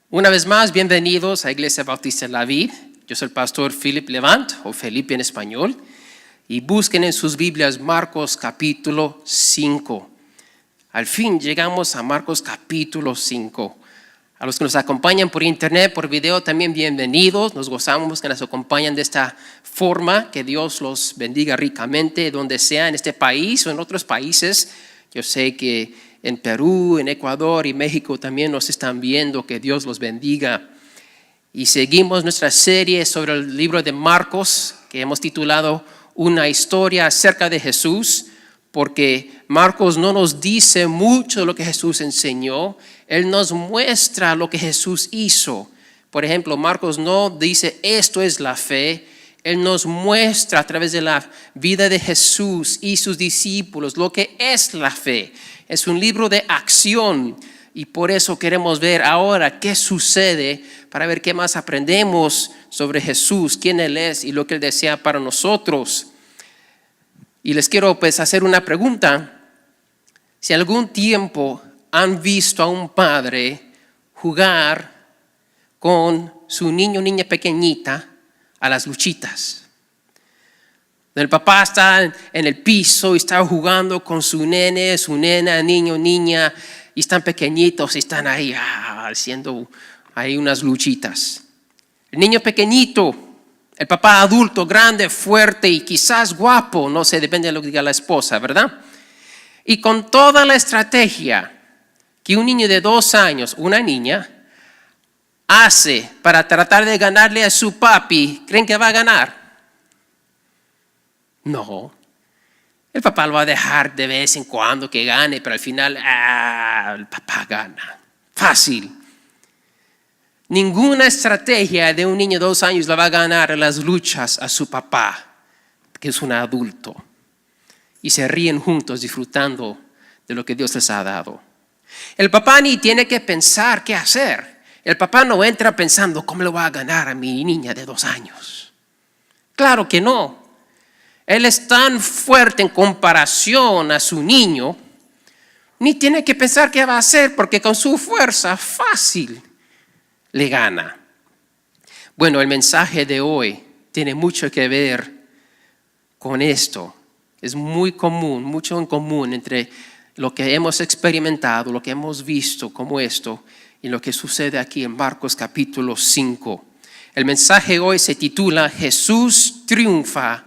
Una vez más, bienvenidos a Iglesia Bautista La Vid. Yo soy el pastor Philip Levant, o Felipe en español. Y busquen en sus Biblias Marcos capítulo 5. Al fin llegamos a Marcos capítulo 5. A los que nos acompañan por internet, por video, también bienvenidos. Nos gozamos que nos acompañan de esta forma. Que Dios los bendiga ricamente donde sea, en este país o en otros países. Yo sé que en Perú, en Ecuador y México también nos están viendo. Que Dios los bendiga. Y seguimos nuestra serie sobre el libro de Marcos, que hemos titulado Una historia acerca de Jesús, porque Marcos no nos dice mucho de lo que Jesús enseñó. Él nos muestra lo que Jesús hizo. Por ejemplo, Marcos no dice esto es la fe. Él nos muestra a través de la vida de Jesús y sus discípulos lo que es la fe. Es un libro de acción y por eso queremos ver ahora qué sucede, para ver qué más aprendemos sobre Jesús, quién Él es y lo que Él desea para nosotros. Y les quiero hacer una pregunta. Si algún tiempo han visto a un padre jugar con su niño o niña pequeñita a las luchitas. El papá está en el piso y está jugando con su nene, su nena, niño, niña, y están pequeñitos y están ahí haciendo ahí unas luchitas. El niño pequeñito, el papá adulto, grande, fuerte y quizás guapo, no sé, depende de lo que diga la esposa, ¿verdad? Y con toda la estrategia que un niño de 2 años, una niña, hace para tratar de ganarle a su papi, ¿creen que va a ganar? No. El papá lo va a dejar de vez en cuando que gane, pero al final, el papá gana. Fácil. Ninguna estrategia de un niño de 2 años la va a ganar en las luchas a su papá, que es un adulto. Y se ríen juntos disfrutando de lo que Dios les ha dado. El papá ni tiene que pensar qué hacer. El papá no entra pensando cómo le voy a ganar a mi niña de 2 años. Claro que no. Él es tan fuerte en comparación a su niño, ni tiene que pensar qué va a hacer, porque con su fuerza fácil le gana. Bueno, el mensaje de hoy tiene mucho que ver con esto. Es muy común, mucho en común entre lo que hemos experimentado, lo que hemos visto como esto y lo que sucede aquí en Marcos capítulo 5. El mensaje hoy se titula Jesús triunfa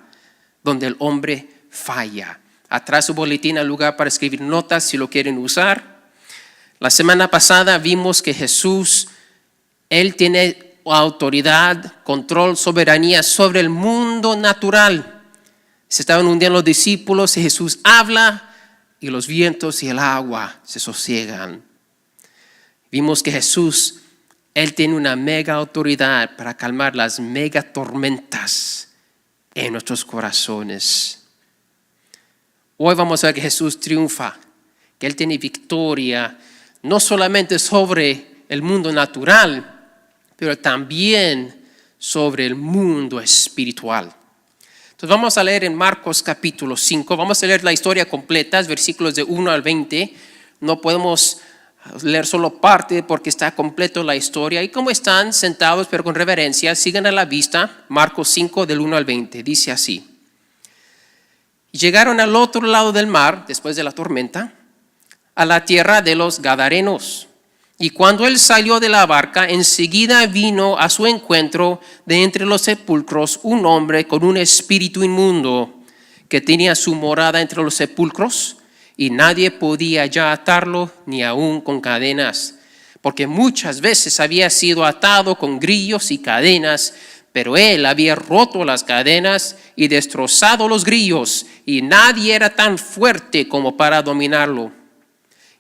donde el hombre falla. Atrás su boletín hay lugar para escribir notas si lo quieren usar. La semana pasada vimos que Jesús, Él tiene autoridad, control, soberanía sobre el mundo natural. Se estaban hundiendo los discípulos y Jesús habla y los vientos y el agua se sosiegan. Vimos que Jesús, Él tiene una mega autoridad para calmar las mega tormentas en nuestros corazones. Hoy vamos a ver que Jesús triunfa, que Él tiene victoria, no solamente sobre el mundo natural, pero también sobre el mundo espiritual. Entonces vamos a leer en Marcos capítulo 5, vamos a leer la historia completa, versículos de 1 al 20. No podemos leer solo parte porque está completo la historia. Y como están sentados pero con reverencia, sigan a la vista Marcos 5 del 1 al 20. Dice así: Llegaron al otro lado del mar, después de la tormenta, a la tierra de los Gadarenos. Y cuando él salió de la barca, enseguida vino a su encuentro de entre los sepulcros un hombre con un espíritu inmundo, que tenía su morada entre los sepulcros, y nadie podía ya atarlo ni aún con cadenas, porque muchas veces había sido atado con grillos y cadenas, pero él había roto las cadenas y destrozado los grillos, y nadie era tan fuerte como para dominarlo.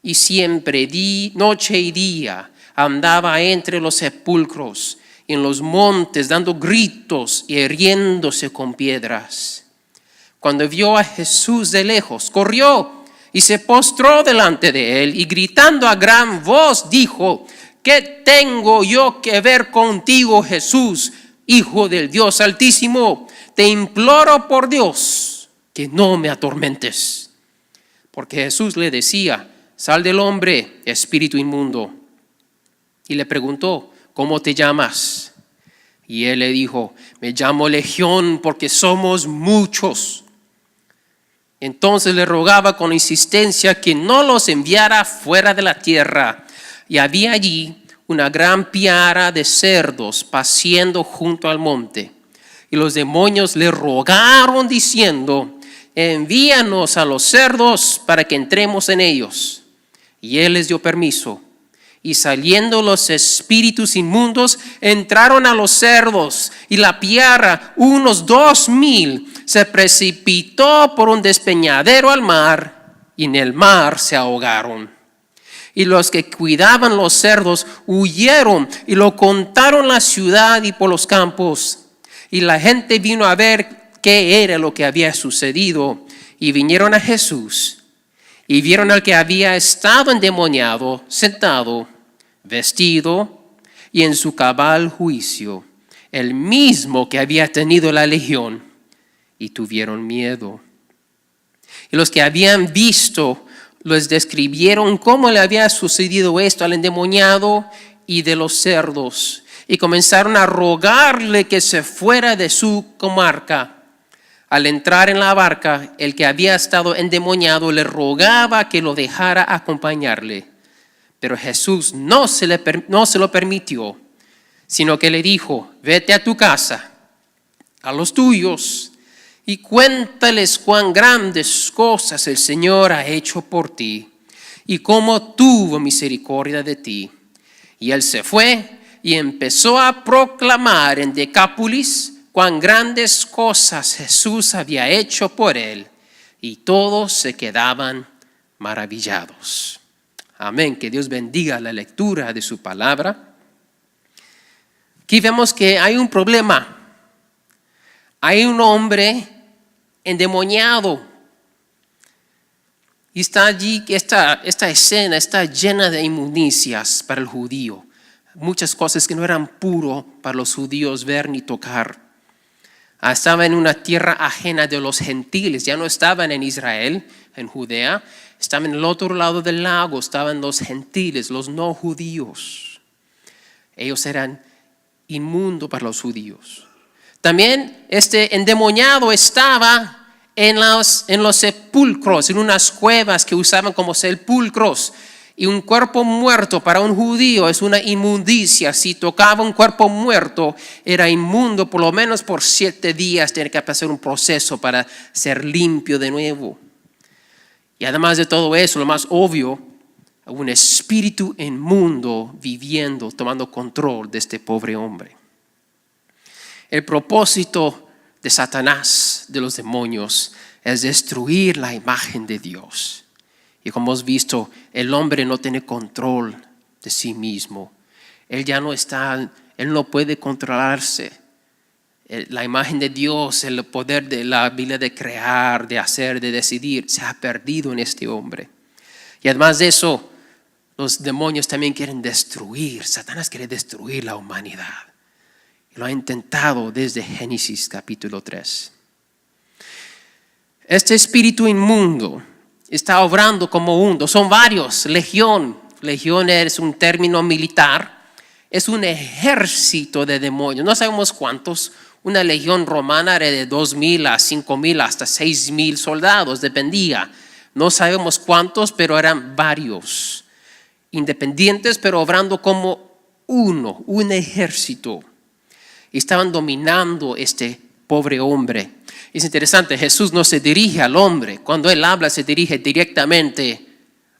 Y siempre, noche y día, andaba entre los sepulcros, en los montes, dando gritos y hiriéndose con piedras. Cuando vio a Jesús de lejos, corrió y se postró delante de él, y gritando a gran voz dijo: ¿Qué tengo yo que ver contigo, Jesús, Hijo del Dios Altísimo? Te imploro por Dios que no me atormentes. Porque Jesús le decía: Sal del hombre, espíritu inmundo. y le preguntó, ¿cómo te llamas? Y él le dijo, me llamo Legión porque somos muchos. Entonces le rogaba con insistencia que no los enviara fuera de la tierra. Y había allí una gran piara de cerdos paciendo junto al monte. Y los demonios le rogaron diciendo, envíanos a los cerdos para que entremos en ellos. Y él les dio permiso. Y saliendo los espíritus inmundos, entraron a los cerdos, y la piara, unos 2,000, se precipitó por un despeñadero al mar, y en el mar se ahogaron. Y los que cuidaban los cerdos huyeron y lo contaron la ciudad y por los campos. Y la gente vino a ver qué era lo que había sucedido, y vinieron a Jesús. Y vieron al que había estado endemoniado, sentado, vestido y en su cabal juicio, el mismo que había tenido la legión, y tuvieron miedo. Y los que habían visto les describieron cómo le había sucedido esto al endemoniado y de los cerdos, y comenzaron a rogarle que se fuera de su comarca. Al entrar en la barca, el que había estado endemoniado le rogaba que lo dejara acompañarle. Pero Jesús no se lo permitió, sino que le dijo, vete a tu casa, a los tuyos, y cuéntales cuán grandes cosas el Señor ha hecho por ti, y cómo tuvo misericordia de ti. Y él se fue y empezó a proclamar en Decápolis cuán grandes cosas Jesús había hecho por él, y todos se quedaban maravillados. Amén, que Dios bendiga la lectura de su palabra. Aquí vemos que hay un problema. Hay un hombre endemoniado. Y está allí, esta escena está llena de inmundicias para el judío. Muchas cosas que no eran puro para los judíos ver ni tocar. Estaba en una tierra ajena de los gentiles, ya no estaban en Israel, en Judea, estaban en el otro lado del lago, estaban los gentiles, los no judíos. Ellos eran inmundos para los judíos. También este endemoniado estaba en los sepulcros, en unas cuevas que usaban como sepulcros. Y un cuerpo muerto para un judío es una inmundicia. Si tocaba un cuerpo muerto, era inmundo por lo menos por 7 días. Tenía que pasar un proceso para ser limpio de nuevo. Y además de todo eso, lo más obvio, un espíritu inmundo viviendo, tomando control de este pobre hombre. El propósito de Satanás, de los demonios, es destruir la imagen de Dios. Y como hemos visto, el hombre no tiene control de sí mismo. Él no puede controlarse. La imagen de Dios, el poder de la habilidad de crear, de hacer, de decidir, se ha perdido en este hombre. Y además de eso, los demonios también quieren destruir. Satanás quiere destruir la humanidad. Y lo ha intentado desde Génesis capítulo 3. Este espíritu inmundo está obrando como son varios, legión. Legión es un término militar, es un ejército de demonios. No sabemos cuántos, una legión romana era de 2,000 a 5,000 hasta 6,000 soldados, dependía. No sabemos cuántos, pero eran varios. Independientes, pero obrando como un ejército. Y estaban dominando este pobre hombre. Es interesante, Jesús no se dirige al hombre. Cuando Él habla, se dirige directamente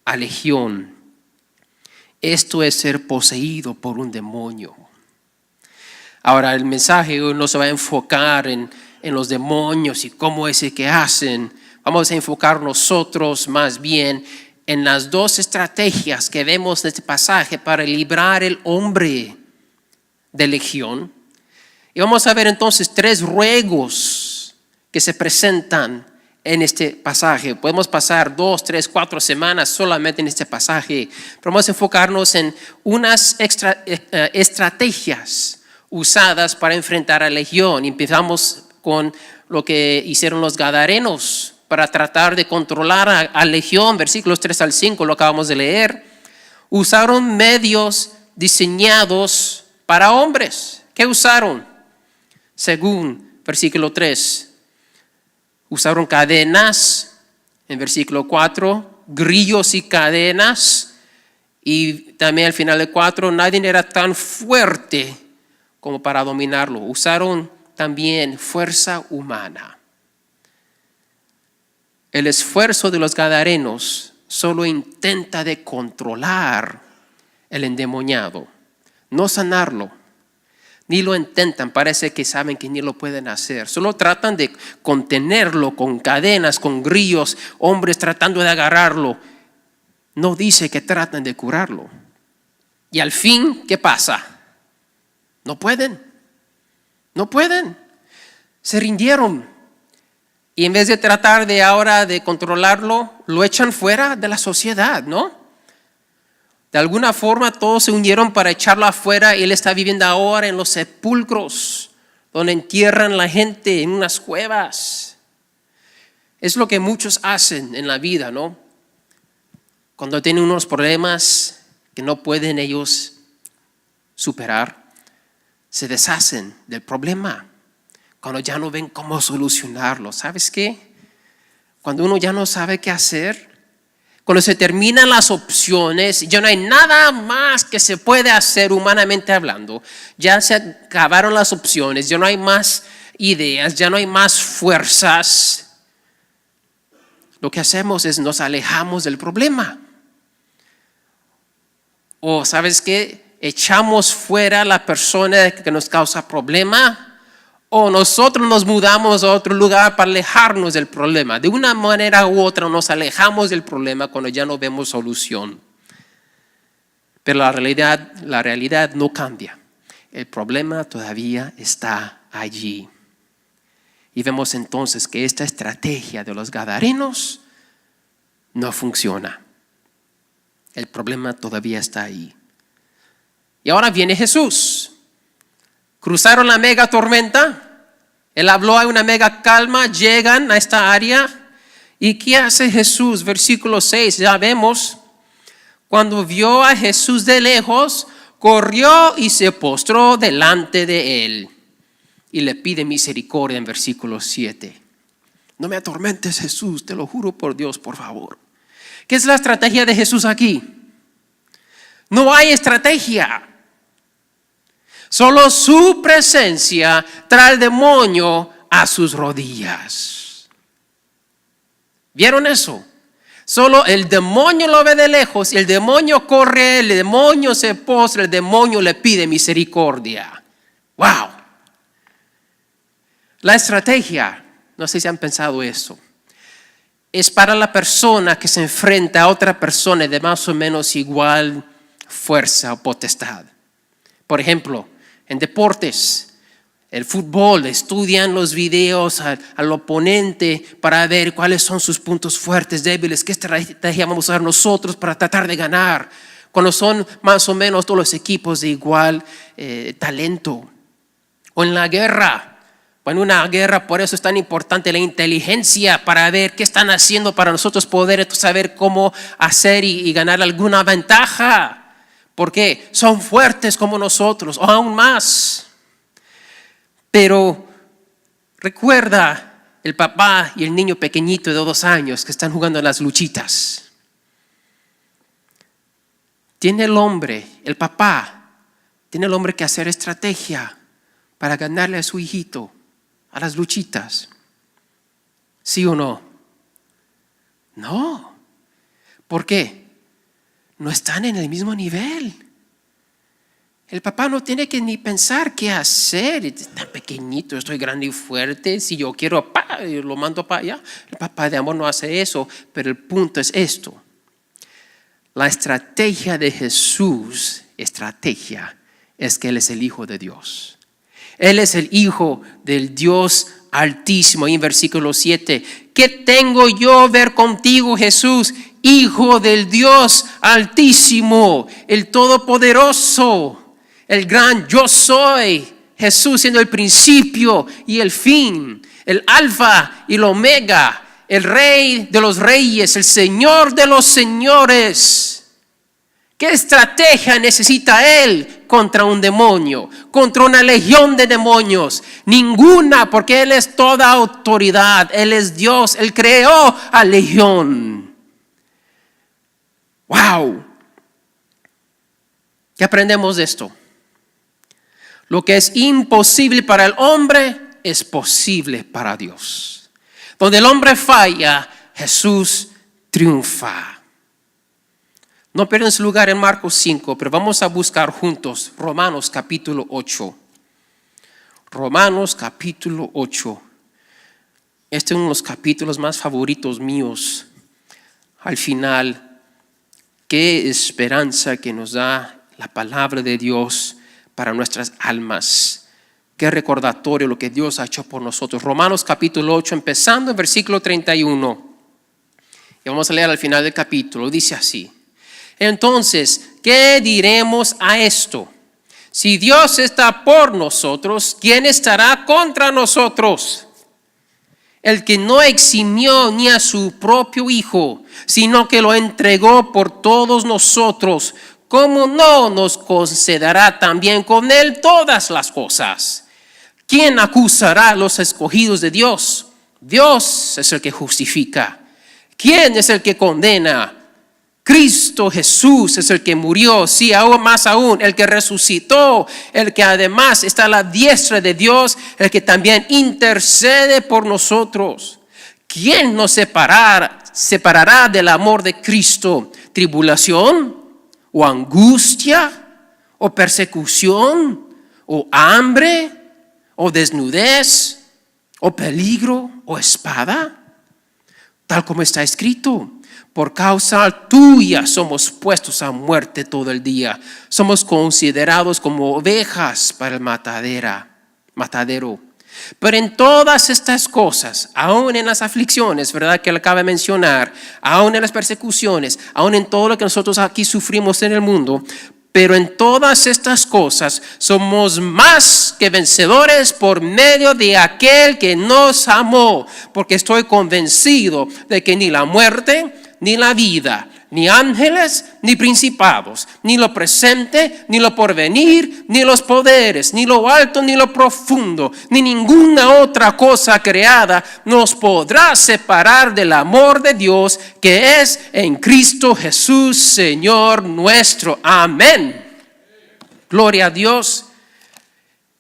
a legión. Esto es ser poseído por un demonio. Ahora, el mensaje no se va a enfocar en los demonios y cómo es que hacen. Vamos a enfocar nosotros más bien en las 2 estrategias que vemos en este pasaje para librar el hombre de legión. Y vamos a ver entonces 3 ruegos que se presentan en este pasaje. Podemos pasar 2, 3, 4 semanas solamente en este pasaje, pero vamos a enfocarnos en unas estrategias usadas para enfrentar a legión. Empezamos con lo que hicieron los gadarenos para tratar de controlar a legión, versículos 3 al 5, lo acabamos de leer. Usaron medios diseñados para hombres. ¿Qué usaron? Según versículo 3, usaron cadenas, en versículo 4, grillos y cadenas, y también al final de 4, nadie era tan fuerte como para dominarlo. Usaron también fuerza humana. El esfuerzo de los gadarenos solo intenta de controlar el endemoniado, no sanarlo. Ni lo intentan, parece que saben que ni lo pueden hacer. Solo tratan de contenerlo con cadenas, con grillos, hombres tratando de agarrarlo. No dice que tratan de curarlo. Y al fin, ¿qué pasa? No pueden. No pueden. Se rindieron. Y en vez de tratar de ahora de controlarlo, lo echan fuera de la sociedad, ¿no? De alguna forma todos se unieron para echarlo afuera y él está viviendo ahora en los sepulcros, donde entierran a la gente en unas cuevas. Es lo que muchos hacen en la vida, ¿no? Cuando tienen unos problemas que no pueden ellos superar, se deshacen del problema. Cuando ya no ven cómo solucionarlo. ¿Sabes qué? Cuando uno ya no sabe qué hacer, cuando se terminan las opciones, ya no hay nada más que se puede hacer humanamente hablando. Ya se acabaron las opciones, ya no hay más ideas, ya no hay más fuerzas. Lo que hacemos es nos alejamos del problema. O ¿sabes qué? Echamos fuera a la persona que nos causa problema. O nosotros nos mudamos a otro lugar para alejarnos del problema. De una manera u otra nos alejamos del problema cuando ya no vemos solución. Pero la realidad no cambia. El problema todavía está allí. Y vemos entonces que esta estrategia de los gadarenos no funciona. El problema todavía está ahí. Y ahora viene Jesús. Cruzaron la mega tormenta. Él habló, hay una mega calma. Llegan a esta área. ¿Y qué hace Jesús? Versículo 6, ya vemos. Cuando vio a Jesús de lejos, corrió y se postró delante de él. Y le pide misericordia en versículo 7. No me atormentes, Jesús, te lo juro por Dios, por favor. ¿Qué es la estrategia de Jesús aquí? No hay estrategia. Solo su presencia trae al demonio a sus rodillas. ¿Vieron eso? Solo el demonio lo ve de lejos y el demonio corre, el demonio se postra, el demonio le pide misericordia. ¡Wow! La estrategia, no sé si han pensado eso, es para la persona que se enfrenta a otra persona de más o menos igual fuerza o potestad. Por ejemplo, en deportes, el fútbol, estudian los videos al oponente para ver cuáles son sus puntos fuertes, débiles, qué estrategia vamos a usar nosotros para tratar de ganar. Cuando son más o menos todos los equipos de igual talento. O en la guerra. En una guerra, por eso es tan importante la inteligencia para ver qué están haciendo para nosotros poder saber cómo hacer y ganar alguna ventaja. Porque son fuertes como nosotros, o aún más. Pero recuerda el papá y el niño pequeñito de 2 años que están jugando a las luchitas. Tiene el hombre, el papá, tiene el hombre que hacer estrategia para ganarle a su hijito a las luchitas. ¿Sí o no? No. ¿Por qué? No están en el mismo nivel. El papá no tiene que ni pensar qué hacer. Es tan pequeñito, estoy grande y fuerte. Si yo quiero, yo lo mando para allá. El papá de amor no hace eso. Pero el punto es esto. La estrategia de Jesús, es que Él es el Hijo de Dios. Él es el Hijo del Dios Altísimo. Y en versículo 7, ¿qué tengo yo ver contigo, Jesús? Hijo del Dios Altísimo, el Todopoderoso, el gran yo soy. Jesús siendo el principio y el fin, el alfa y el omega, el rey de los reyes, el señor de los señores. ¿Qué estrategia necesita él contra un demonio, contra una legión de demonios? Ninguna, porque él es toda autoridad, él es Dios, él creó a legión. ¡Wow! ¿Qué aprendemos de esto? Lo que es imposible para el hombre es posible para Dios. Donde el hombre falla, Jesús triunfa. No pierdan su lugar en Marcos 5, pero vamos a buscar juntos Romanos capítulo 8. Romanos capítulo 8. Este es uno de los capítulos más favoritos míos. Al final, qué esperanza que nos da la palabra de Dios para nuestras almas. Qué recordatorio lo que Dios ha hecho por nosotros. Romanos capítulo 8, empezando en versículo 31. Y vamos a leer al final del capítulo. Dice así. Entonces, ¿qué diremos a esto? Si Dios está por nosotros, ¿quién estará contra nosotros? El que no eximió ni a su propio Hijo, sino que lo entregó por todos nosotros, ¿cómo no nos concederá también con él todas las cosas? ¿Quién acusará a los escogidos de Dios? Dios es el que justifica. ¿Quién es el que condena? Cristo Jesús es el que murió, sí, aún más aún, el que resucitó, el que además está a la diestra de Dios, el que también intercede por nosotros. ¿Quién nos separará del amor de Cristo? ¿Tribulación? ¿O angustia? ¿O persecución? ¿O hambre? ¿O desnudez? ¿O peligro? ¿O espada? Tal como está escrito. Por causa tuya somos puestos a muerte todo el día. Somos considerados como ovejas para el matadero. Pero en todas estas cosas, aún en las aflicciones, ¿verdad? Que él acaba de mencionar, aún en las persecuciones, aún en todo lo que nosotros aquí sufrimos en el mundo, pero en todas estas cosas somos más que vencedores por medio de aquel que nos amó. Porque estoy convencido de que ni la muerte, ni la vida, ni ángeles, ni principados, ni lo presente, ni lo porvenir, ni los poderes, ni lo alto, ni lo profundo, ni ninguna otra cosa creada nos podrá separar del amor de Dios que es en Cristo Jesús, Señor nuestro. Amén. Gloria a Dios.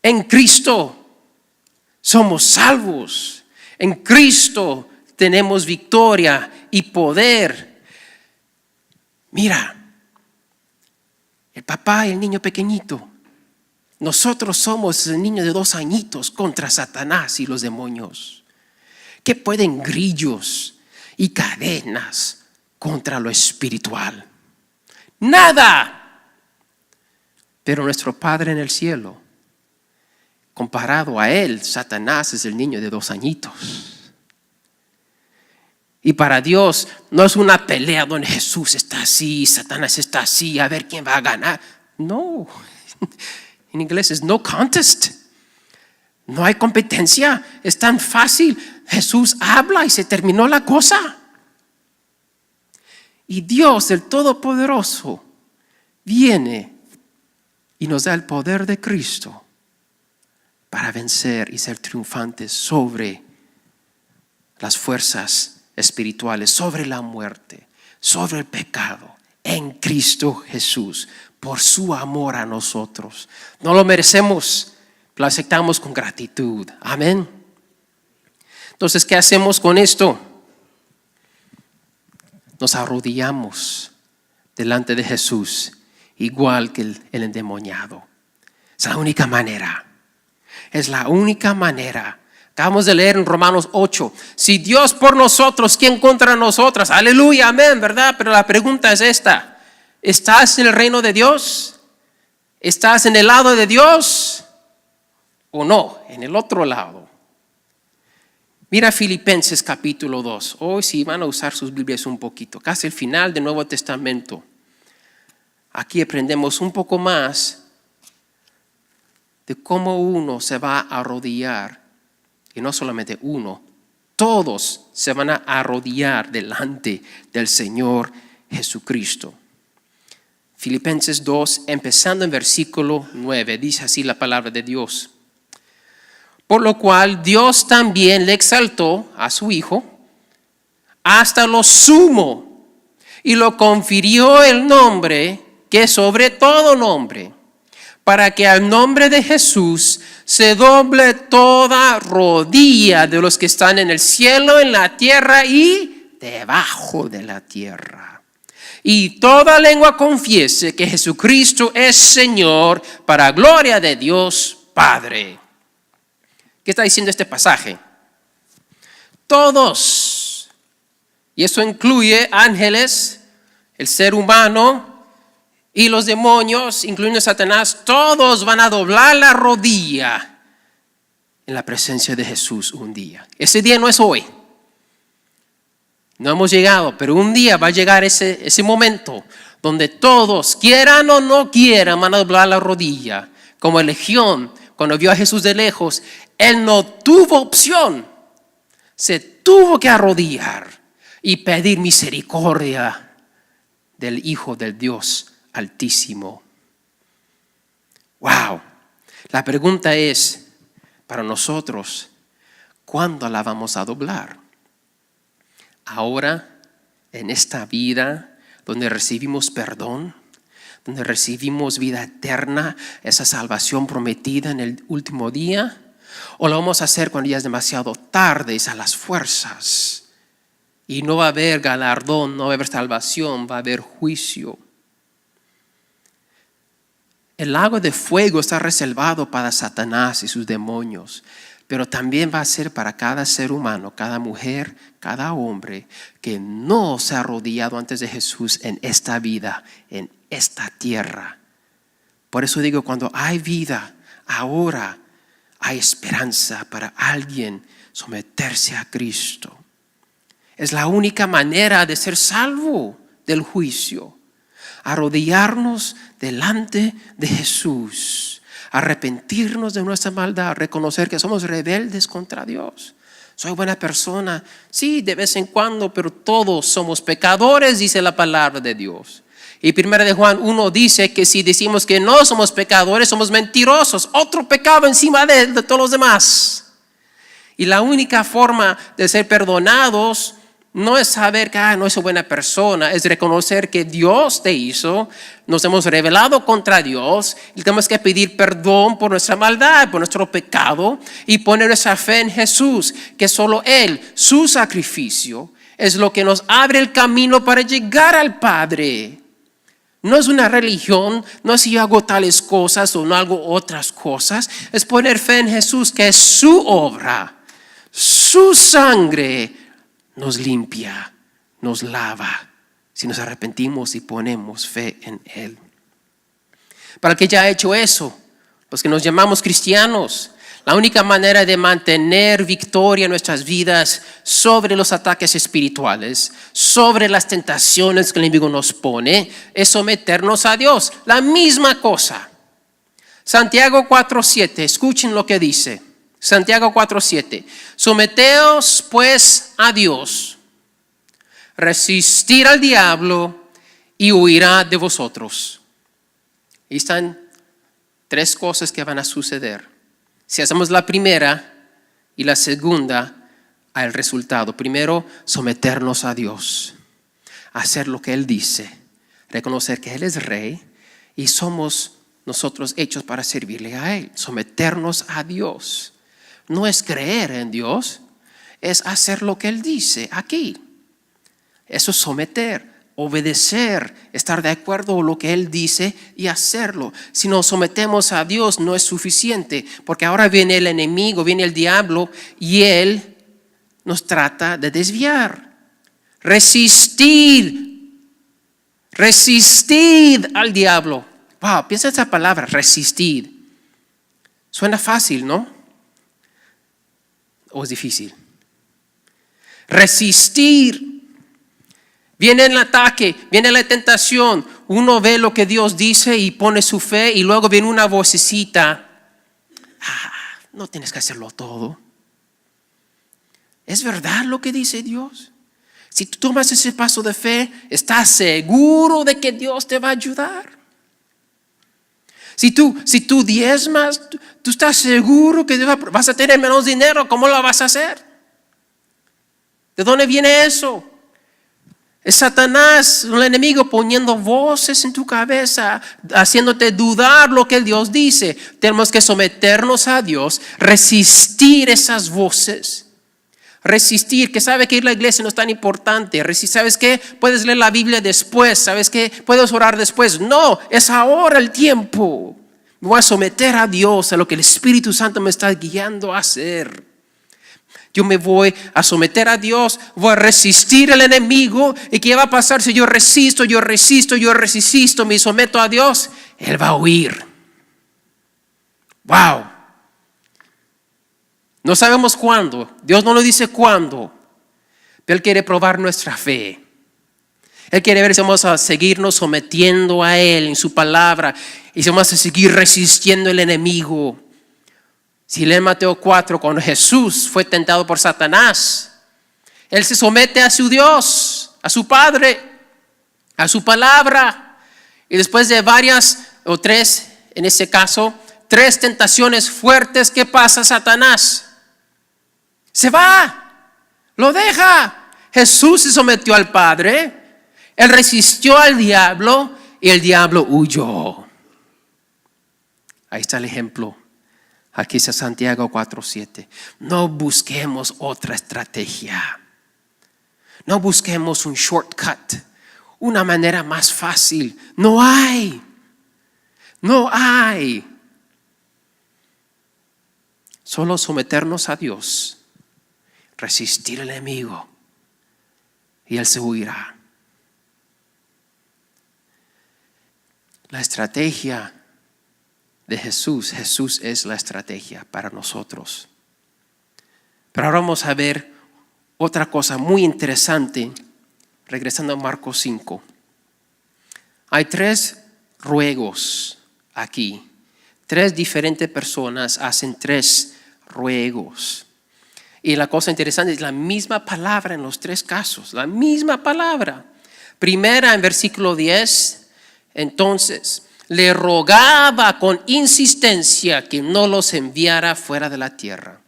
En Cristo somos salvos. En Cristo tenemos victoria y poder. Mira, el papá y el niño pequeñito. Nosotros somos el niño de 2 añitos contra Satanás y los demonios. ¿Qué pueden grillos y cadenas contra lo espiritual? Nada. Pero nuestro Padre en el cielo, comparado a él, Satanás es el niño de 2 añitos. Y para Dios no es una pelea donde Jesús está así, Satanás está así, a ver quién va a ganar. No, en inglés es no contest. No hay competencia, es tan fácil. Jesús habla y se terminó la cosa. Y Dios, el Todopoderoso, viene y nos da el poder de Cristo para vencer y ser triunfantes sobre las fuerzas espirituales, sobre la muerte, sobre el pecado, en Cristo Jesús, por su amor a nosotros. No lo merecemos, lo aceptamos con gratitud. Amén. Entonces, ¿qué hacemos con esto? Nos arrodillamos delante de Jesús, igual que el endemoniado. Es la única manera. Es la única manera. Acabamos de leer en Romanos 8. Si Dios por nosotros, ¿quién contra nosotras? Aleluya, amén, ¿verdad? Pero la pregunta es esta. ¿Estás en el reino de Dios? ¿Estás en el lado de Dios? ¿O no? En el otro lado. Mira Filipenses capítulo 2. Hoy sí van a usar sus Biblias un poquito. Casi el final del Nuevo Testamento. Aquí aprendemos un poco más de cómo uno se va a arrodillar. Y no solamente uno, todos se van a arrodillar delante del Señor Jesucristo. Filipenses 2, empezando en versículo 9, dice así la palabra de Dios. Por lo cual Dios también le exaltó a su Hijo hasta lo sumo y lo confirió el nombre que es sobre todo nombre, para que al nombre de Jesús se doble toda rodilla de los que están en el cielo, en la tierra y debajo de la tierra. Y toda lengua confiese que Jesucristo es Señor, para gloria de Dios Padre. ¿Qué está diciendo este pasaje? Todos, y eso incluye ángeles, el ser humano y los demonios, incluyendo Satanás, todos van a doblar la rodilla en la presencia de Jesús un día. Ese día no es hoy. No hemos llegado, pero un día va a llegar ese momento donde todos, quieran o no quieran, van a doblar la rodilla. Como el legión, cuando vio a Jesús de lejos, él no tuvo opción. Se tuvo que arrodillar y pedir misericordia del Hijo del Dios Altísimo. Wow. La pregunta es, para nosotros, ¿cuándo la vamos a doblar? Ahora, en esta vida donde recibimos perdón, donde recibimos vida eterna, esa salvación prometida en el último día, o lo vamos a hacer cuando ya es demasiado tarde, es a las fuerzas, y no va a haber galardón, no va a haber salvación, va a haber juicio. El lago de fuego está reservado para Satanás y sus demonios, pero también va a ser para cada ser humano, cada mujer, cada hombre que no se ha arrodillado antes de Jesús en esta vida, en esta tierra. Por eso digo, cuando hay vida, ahora hay esperanza para alguien someterse a Cristo. Es la única manera de ser salvo del juicio. Arrodillarnos delante de Jesús, arrepentirnos de nuestra maldad, reconocer que somos rebeldes contra Dios. Soy buena persona, sí, de vez en cuando, pero todos somos pecadores, dice la palabra de Dios. Y 1 de Juan 1 dice que si decimos que no somos pecadores, somos mentirosos, otro pecado encima de todos los demás. Y la única forma de ser perdonados no es saber que no soy buena persona, es reconocer que Dios te hizo, nos hemos rebelado contra Dios y tenemos que pedir perdón por nuestra maldad, por nuestro pecado y poner nuestra fe en Jesús, que solo Él, su sacrificio, es lo que nos abre el camino para llegar al Padre. No es una religión, no es si yo hago tales cosas o no hago otras cosas, es poner fe en Jesús, que es su obra, su sangre nos limpia, nos lava, si nos arrepentimos y ponemos fe en Él. Para el que ya ha hecho eso, los que nos llamamos cristianos, la única manera de mantener victoria en nuestras vidas sobre los ataques espirituales, sobre las tentaciones que el enemigo nos pone, es someternos a Dios. La misma cosa. Santiago 4:7, escuchen lo que dice. Santiago 4:7. Someteos pues a Dios, resistir al diablo y huirá de vosotros. Ahí están 3 cosas que van a suceder. Si hacemos la primera y la segunda, hay el resultado. Primero, someternos a Dios, hacer lo que Él dice, reconocer que Él es Rey y somos nosotros hechos para servirle a Él. Someternos a Dios. No es creer en Dios, es hacer lo que Él dice aquí. Eso es someter, obedecer, estar de acuerdo con lo que Él dice y hacerlo. Si nos sometemos a Dios no es suficiente, porque ahora viene el enemigo, viene el diablo y Él nos trata de desviar. Resistid al diablo. Wow, piensa en esa palabra, resistid. Suena fácil, ¿no? ¿O es difícil? Resistir. Viene el ataque, viene la tentación. Uno ve lo que Dios dice y pone su fe y luego viene una vocecita. No tienes que hacerlo todo. ¿Es verdad lo que dice Dios? Si tú tomas ese paso de fe, estás seguro de que Dios te va a ayudar. Si tú diezmas, tú estás seguro que vas a tener menos dinero. ¿Cómo lo vas a hacer? ¿De dónde viene eso? Es Satanás, el enemigo, poniendo voces en tu cabeza, haciéndote dudar lo que Dios dice. Tenemos que someternos a Dios, resistir esas voces. Resistir, que sabe que ir a la iglesia no es tan importante. ¿Sabes qué? Puedes leer la Biblia después. ¿Sabes qué? Puedes orar después. No, es ahora el tiempo. Me voy a someter a Dios, a lo que el Espíritu Santo me está guiando a hacer. Yo me voy a someter a Dios, voy a resistir al enemigo. ¿Y qué va a pasar si yo resisto, me someto a Dios? Él va a huir. Wow. No sabemos cuándo, Dios no lo dice cuándo, pero Él quiere probar nuestra fe. Él quiere ver si vamos a seguirnos sometiendo a Él en su palabra y si vamos a seguir resistiendo al enemigo. Si leen Mateo 4, cuando Jesús fue tentado por Satanás, Él se somete a su Dios, a su Padre, a su palabra. Y después de varias, o tres, en ese caso, 3 tentaciones fuertes, ¿qué pasa Satanás? Se va, lo deja. Jesús se sometió al Padre, Él resistió al diablo y el diablo huyó. Ahí está el ejemplo. Aquí está Santiago 4:7. No busquemos otra estrategia. No busquemos un shortcut, una manera más fácil. No hay. Solo someternos a Dios, resistir al enemigo y Él se huirá. La estrategia de Jesús es la estrategia para nosotros. Pero ahora vamos a ver otra cosa muy interesante, regresando a Marcos 5. Hay 3 ruegos aquí. 3 diferentes personas hacen 3 ruegos. Y la cosa interesante es la misma palabra en los 3 casos, la misma palabra. Primera en versículo 10, entonces le rogaba con insistencia que no los enviara fuera de la tierra.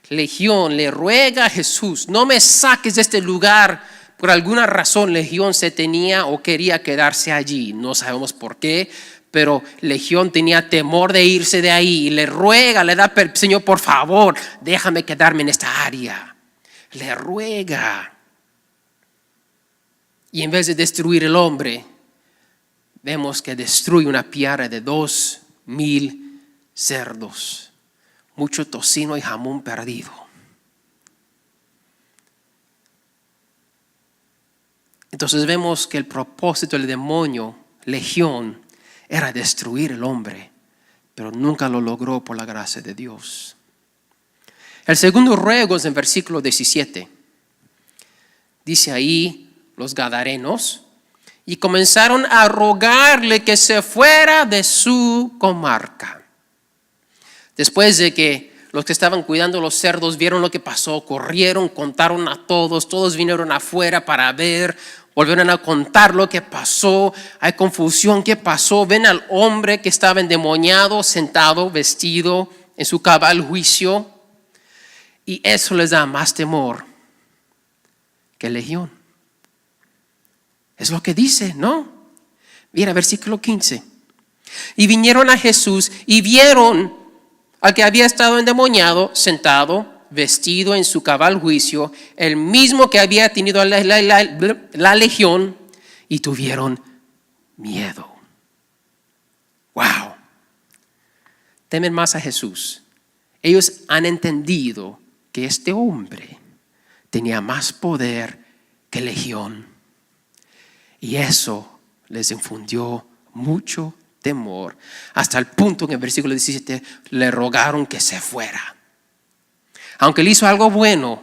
Legión le ruega a Jesús, no me saques de este lugar. Por alguna razón Legión se tenía o quería quedarse allí, no sabemos por qué, pero Legión tenía temor de irse de ahí y le ruega, le da, Señor, por favor, déjame quedarme en esta área. Le ruega. Y en vez de destruir el hombre, vemos que destruye una piara de 2,000 cerdos, mucho tocino y jamón perdido. Entonces vemos que el propósito del demonio, Legión, era destruir el hombre, pero nunca lo logró por la gracia de Dios. El segundo ruego es en versículo 17. Dice ahí los gadarenos, y comenzaron a rogarle que se fuera de su comarca. Después de que los que estaban cuidando los cerdos vieron lo que pasó, corrieron, contaron a todos vinieron afuera para ver, volvieron a contar lo que pasó, hay confusión, ¿qué pasó? Ven al hombre que estaba endemoniado, sentado, vestido en su cabal juicio, y eso les da más temor que Legión. Es lo que dice, ¿no? Mira, versículo 15. Y vinieron a Jesús y vieron al que había estado endemoniado, sentado, vestido en su cabal juicio, el mismo que había tenido la legión, y tuvieron miedo. Wow. Temen más a Jesús. Ellos han entendido que este hombre tenía más poder que Legión. Y eso les infundió mucho temor, hasta el punto que en el versículo 17 le rogaron que se fuera. Aunque él hizo algo bueno,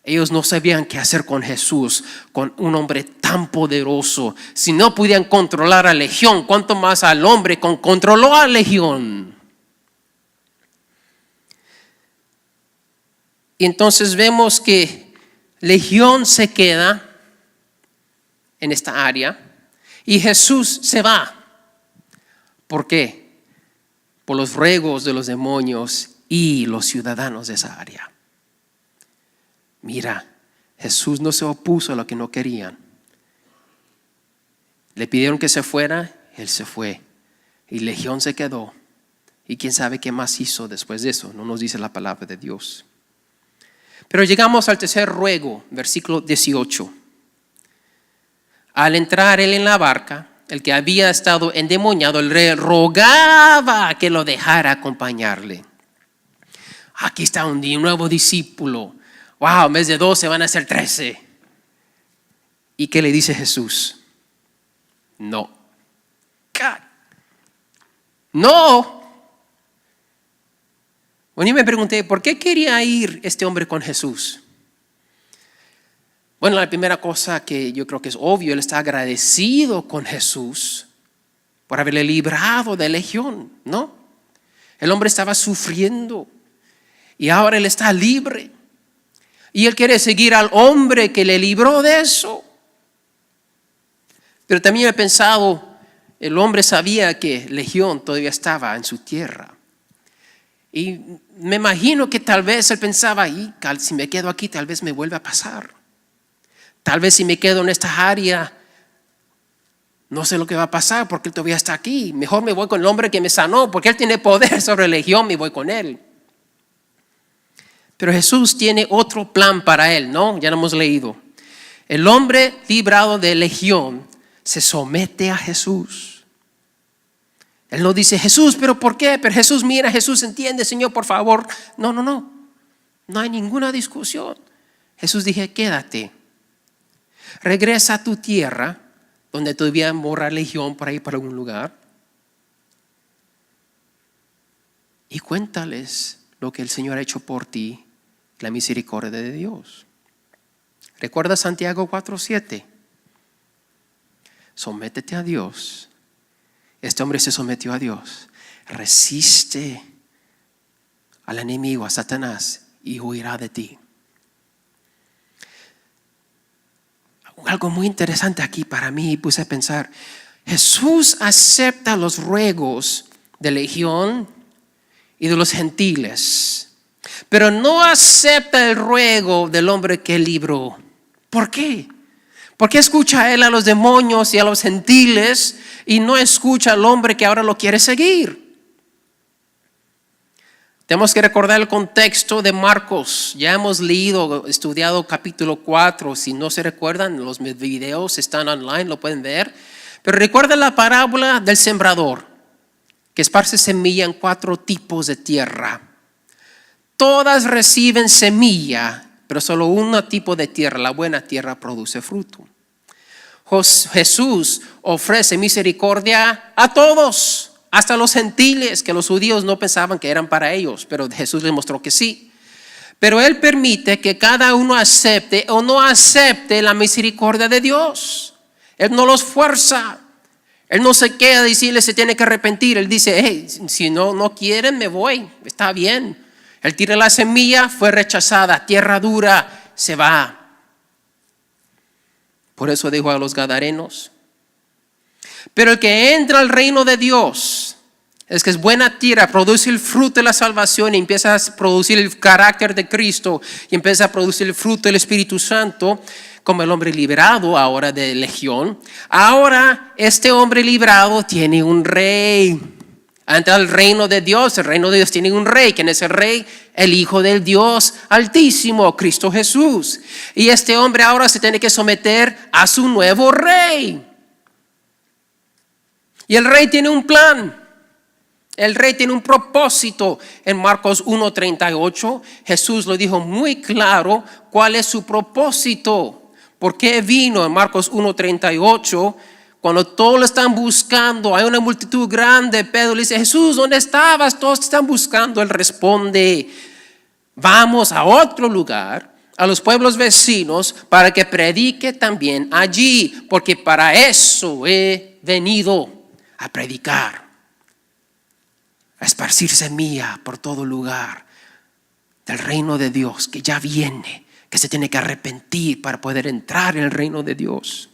ellos no sabían qué hacer con Jesús, con un hombre tan poderoso. Si no podían controlar a Legión, ¿cuánto más al hombre controló a Legión? Y entonces vemos que Legión se queda en esta área y Jesús se va. ¿Por qué? Por los ruegos de los demonios y los ciudadanos de esa área. Mira, Jesús no se opuso a lo que no querían. Le pidieron que se fuera, Él se fue. Y Legión se quedó. Y quién sabe qué más hizo después de eso. No nos dice la palabra de Dios. Pero llegamos al tercer ruego, versículo 18. Al entrar él en la barca, el que había estado endemoniado, el rey rogaba que lo dejara acompañarle. Aquí está un nuevo discípulo. Wow, en vez de 12 van a ser 13. ¿Y qué le dice Jesús? No. No. Bueno, yo me pregunté, ¿por qué quería ir este hombre con Jesús? Bueno, la primera cosa que yo creo que es obvio, él está agradecido con Jesús por haberle librado de Legión, ¿no? El hombre estaba sufriendo y ahora él está libre. Y él quiere seguir al hombre que le libró de eso. Pero también he pensado, el hombre sabía que Legión todavía estaba en su tierra. Y me imagino que tal vez él pensaba, y si me quedo aquí tal vez me vuelva a pasar. Tal vez si me quedo en esta área, no sé lo que va a pasar porque él todavía está aquí. Mejor me voy con el hombre que me sanó porque él tiene poder sobre Legión, me voy con él. Pero Jesús tiene otro plan para él, ¿no? Ya lo hemos leído. El hombre librado de Legión se somete a Jesús. Él no dice, Jesús, ¿pero por qué? Pero Jesús, mira, Jesús entiende, Señor, por favor. No. No hay ninguna discusión. Jesús dije, quédate. Regresa a tu tierra, donde todavía mora Legión por ahí, para algún lugar. Y cuéntales lo que el Señor ha hecho por ti, la misericordia de Dios. ¿Recuerda Santiago 4:7? Sométete a Dios. Este hombre se sometió a Dios. Resiste al enemigo, a Satanás, y huirá de ti. Algo muy interesante aquí para mí, puse a pensar. Jesús acepta los ruegos de Legión y de los gentiles, pero no acepta el ruego del hombre que libró. ¿Por qué? ¿Por qué escucha él a los demonios y a los gentiles y no escucha al hombre que ahora lo quiere seguir? Tenemos que recordar el contexto de Marcos. Ya hemos leído, estudiado capítulo 4. Si no se recuerdan, los videos están online, lo pueden ver. Pero recuerda la parábola del sembrador, que esparce semilla en 4 tipos de tierra. Todas reciben semilla, pero solo un tipo de tierra, la buena tierra, produce fruto. Jesús ofrece misericordia a todos, hasta los gentiles, que los judíos no pensaban que eran para ellos, pero Jesús les mostró que sí. Pero Él permite que cada uno acepte o no acepte la misericordia de Dios. Él no los fuerza. Él no se queda a decirles se tiene que arrepentir. Él dice, hey, si no quieren me voy, está bien. Él tira la semilla, fue rechazada, tierra dura, se va. Por eso dijo a los gadarenos. Pero el que entra al reino de Dios, es que es buena tierra, produce el fruto de la salvación y empieza a producir el carácter de Cristo y empieza a producir el fruto del Espíritu Santo, como el hombre liberado ahora de Legión. Ahora este hombre librado tiene un rey. Ante el reino de Dios, el reino de Dios tiene un rey. ¿Quién es el rey? El Hijo del Dios Altísimo, Cristo Jesús. Y este hombre ahora se tiene que someter a su nuevo rey. Y el rey tiene un plan. El rey tiene un propósito. En Marcos 1:38, Jesús lo dijo muy claro cuál es su propósito. ¿Por qué vino? En Marcos 1:38, cuando todos lo están buscando, hay una multitud grande. Pedro le dice, Jesús, ¿dónde estabas? Todos te están buscando. Él responde, vamos a otro lugar, a los pueblos vecinos, para que predique también allí, porque para eso he venido, a predicar, a esparcir semilla por todo lugar del reino de Dios que ya viene, que se tiene que arrepentir para poder entrar en el reino de Dios.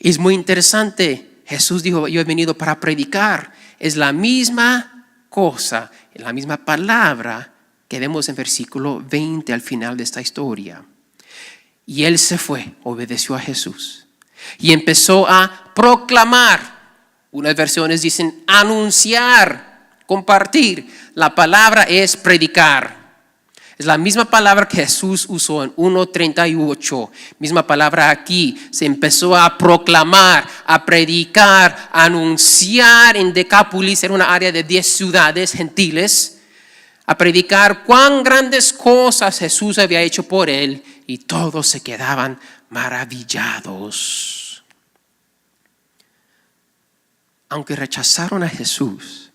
Es muy interesante. Jesús dijo, yo he venido para predicar. Es la misma cosa, la misma palabra que vemos en versículo 20 al final de esta historia. Y él se fue, obedeció a Jesús y empezó a proclamar. Unas versiones dicen anunciar, compartir. La palabra es predicar. Es la misma palabra que Jesús usó en 1:38. Misma palabra aquí. Se empezó a proclamar, a predicar, a anunciar en Decápolis, era una área de 10 ciudades gentiles. A predicar cuán grandes cosas Jesús había hecho por él. Y todos se quedaban maravillados. Aunque rechazaron a Jesús,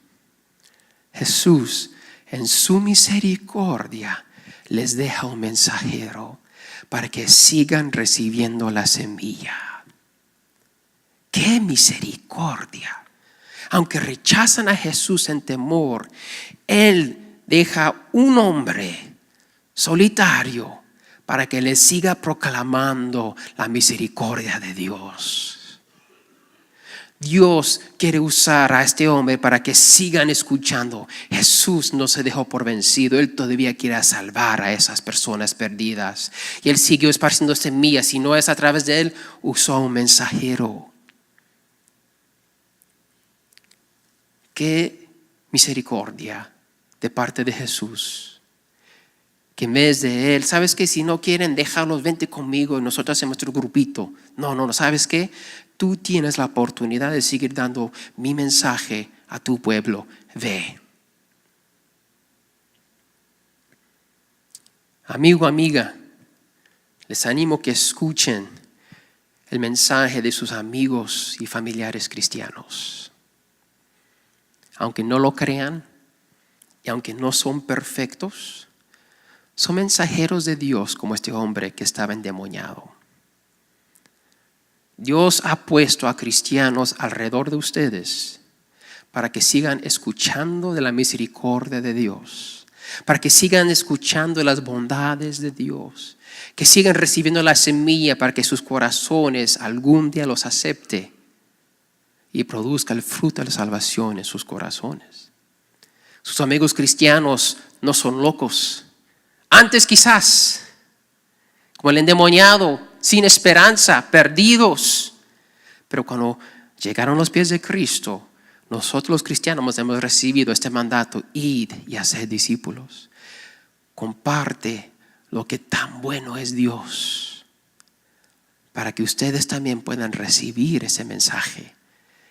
Jesús en su misericordia les deja un mensajero para que sigan recibiendo la semilla. ¡Qué misericordia! Aunque rechazan a Jesús en temor, Él deja un hombre solitario para que les siga proclamando la misericordia de Dios. Dios quiere usar a este hombre para que sigan escuchando. Jesús no se dejó por vencido. Él todavía quiere salvar a esas personas perdidas. Y Él siguió esparciendo semillas. Si no es a través de Él, usó a un mensajero. Qué misericordia de parte de Jesús. Que en vez de Él, ¿sabes qué? Si no quieren, déjalos, vente conmigo y nosotros hacemos nuestro grupito. No, ¿sabes qué? Tú tienes la oportunidad de seguir dando mi mensaje a tu pueblo. Ve. Amigo, amiga, les animo que escuchen el mensaje de sus amigos y familiares cristianos. Aunque no lo crean y aunque no son perfectos, son mensajeros de Dios como este hombre que estaba endemoniado. Dios ha puesto a cristianos alrededor de ustedes para que sigan escuchando de la misericordia de Dios, para que sigan escuchando las bondades de Dios, que sigan recibiendo la semilla para que sus corazones algún día los acepte y produzca el fruto de la salvación en sus corazones. Sus amigos cristianos no son locos. Antes quizás, como el endemoniado, sin esperanza, perdidos. Pero cuando llegaron a los pies de Cristo, nosotros los cristianos hemos recibido este mandato: id y haced discípulos. Comparte lo que tan bueno es Dios, para que ustedes también puedan recibir ese mensaje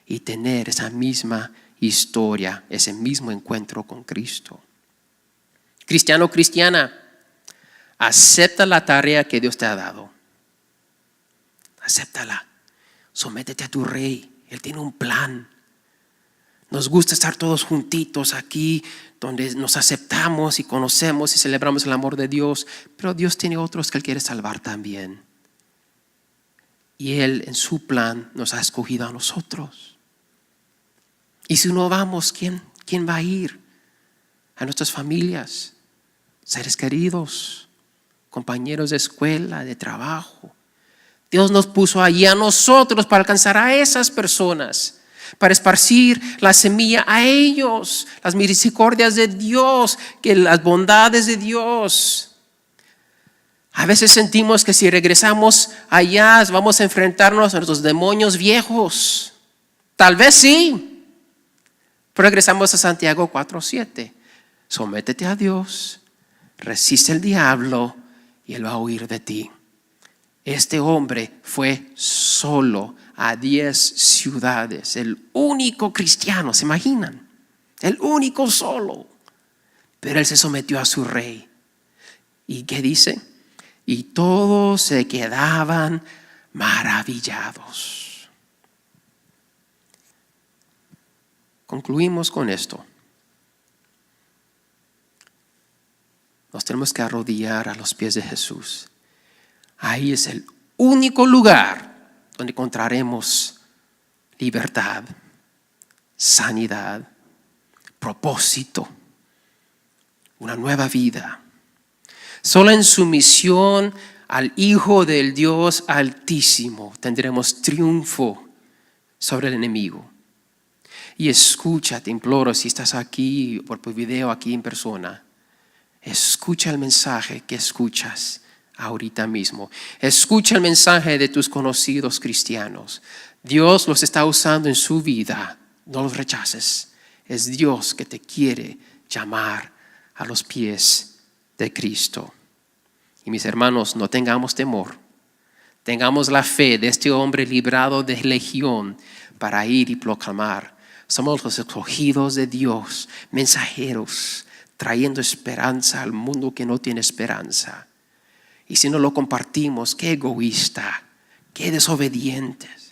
y tener esa misma historia, ese mismo encuentro con Cristo. Cristiano, cristiana, acepta la tarea que Dios te ha dado. Acéptala. Sométete a tu rey. Él tiene un plan. Nos gusta estar todos juntitos aquí, donde nos aceptamos y conocemos y celebramos el amor de Dios. Pero Dios tiene otros que Él quiere salvar también. Y Él en su plan nos ha escogido a nosotros. Y si no vamos, ¿quién va a ir? A nuestras familias, seres queridos, compañeros de escuela, de trabajo. Dios nos puso allí a nosotros para alcanzar a esas personas, para esparcir la semilla a ellos, las misericordias de Dios, que las bondades de Dios. A veces sentimos que si regresamos allá vamos a enfrentarnos a nuestros demonios viejos. Tal vez sí. Pero regresamos a Santiago 4:7. Sométete a Dios, resiste al diablo y Él va a huir de ti. Este hombre fue solo a 10 ciudades, el único cristiano, ¿se imaginan? El único solo. Pero él se sometió a su rey. ¿Y qué dice? Y todos se quedaban maravillados. Concluimos con esto. Nos tenemos que arrodillar a los pies de Jesús. Ahí es el único lugar donde encontraremos libertad, sanidad, propósito, una nueva vida. Solo en sumisión al Hijo del Dios Altísimo tendremos triunfo sobre el enemigo. Y escucha, te imploro, si estás aquí por video, aquí en persona, escucha el mensaje que escuchas ahorita mismo. Escucha el mensaje de tus conocidos cristianos. Dios los está usando en su vida. No los rechaces. Es Dios que te quiere llamar a los pies de Cristo. Y mis hermanos, no tengamos temor. Tengamos la fe de este hombre librado de legión para ir y proclamar. Somos los escogidos de Dios, mensajeros, trayendo esperanza al mundo que no tiene esperanza. Y si no lo compartimos, qué egoísta, qué desobedientes.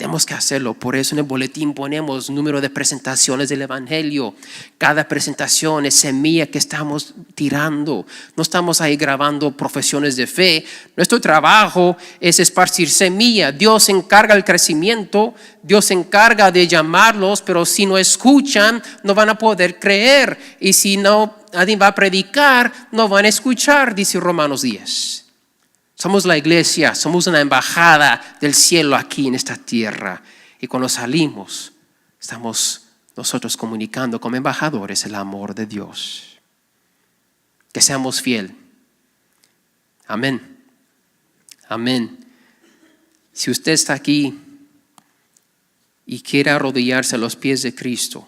Tenemos que hacerlo. Por eso en el boletín ponemos número de presentaciones del Evangelio. Cada presentación es semilla que estamos tirando. No estamos ahí grabando profesiones de fe. Nuestro trabajo es esparcir semilla. Dios se encarga del crecimiento. Dios se encarga de llamarlos. Pero si no escuchan, no van a poder creer. Y si no, nadie va a predicar, no van a escuchar, dice Romanos 10. Somos la iglesia, somos una embajada del cielo aquí en esta tierra. Y cuando salimos, estamos nosotros comunicando como embajadores el amor de Dios. Que seamos fieles. Amén. Amén. Si usted está aquí y quiere arrodillarse a los pies de Cristo,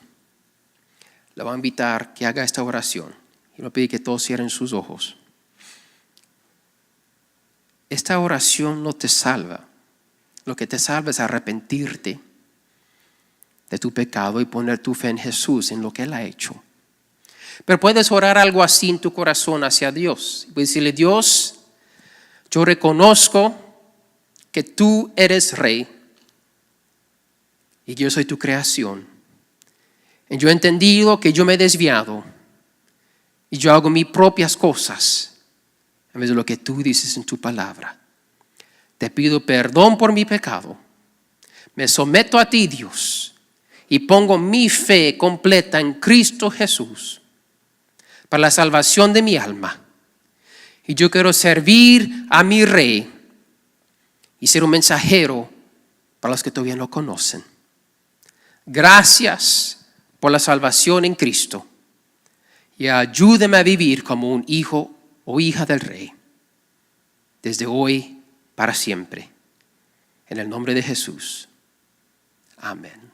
le voy a invitar que haga esta oración. Y le pido que todos cierren sus ojos. Esta oración no te salva. Lo que te salva es arrepentirte de tu pecado y poner tu fe en Jesús, en lo que Él ha hecho. Pero puedes orar algo así en tu corazón hacia Dios. Puedes decirle: Dios, yo reconozco que tú eres Rey y yo soy tu creación. Y yo he entendido que yo me he desviado y yo hago mis propias cosas en vez de lo que tú dices en tu palabra. Te pido perdón por mi pecado. Me someto a ti, Dios, y pongo mi fe completa en Cristo Jesús para la salvación de mi alma. Y yo quiero servir a mi Rey y ser un mensajero para los que todavía no conocen. Gracias por la salvación en Cristo. Y ayúdame a vivir como un hijo o hija del Rey, desde hoy para siempre. En el nombre de Jesús. Amén.